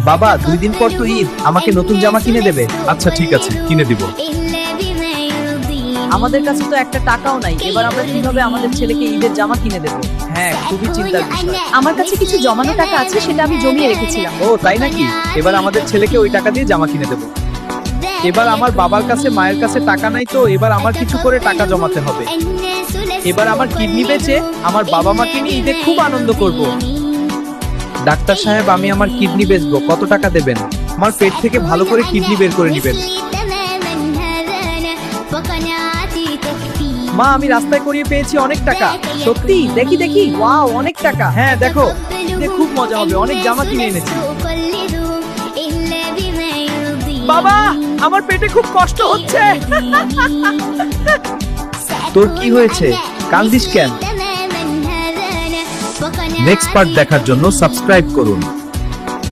বাবা 2 দিন পর তো ঈদ, আমাকে নতুন জামা কিনে দেবে? আচ্ছা ঠিক আছে, কিনে দিব। আমাদের কাছে তো একটা টাকাও নাই, এবার আমরা কিভাবে আমাদের ছেলেকে ঈদের জামা কিনে দেব? হ্যাঁ, খুবই চিন্তার বিষয়। আমার কাছে কিছু জমানো টাকা আছে, সেটা আমি জমিয়ে রেখেছিলাম। ও তাই নাকি? এবার আমাদের ছেলেকে ওই টাকা দিয়ে জামা কিনে দেব। এবার আমার বাবার কাছে মায়ের কাছে টাকা নাই, তো এবার আমার কিছু করে টাকা জমাতে হবে। এবার আমার কিডনি বেচে আমার বাবা মাকে নিয়ে ঈদে খুব আনন্দ করব। ডাক্তার সাহেব, আমি আমার কিডনি বেচবো, কত টাকা দেবেন? আমার পেট থেকে ভালো করে কিডনি বের করে নেবেন। মা, আমি রাস্তায় করিয়ে পেয়েছি অনেক টাকা। সত্যি? দেখি দেখি। ওয়াও, অনেক টাকা। হ্যাঁ দেখো, ঈদে খুব মজা হবে, অনেক জামা কিনে এনেছি। বাবা, আমার পেটে খুব কষ্ট হচ্ছে। তোর কি হয়েছে? কান্দিস কেন? নেক্সট পার্ট দেখার জন্য সাবস্ক্রাইব করুন।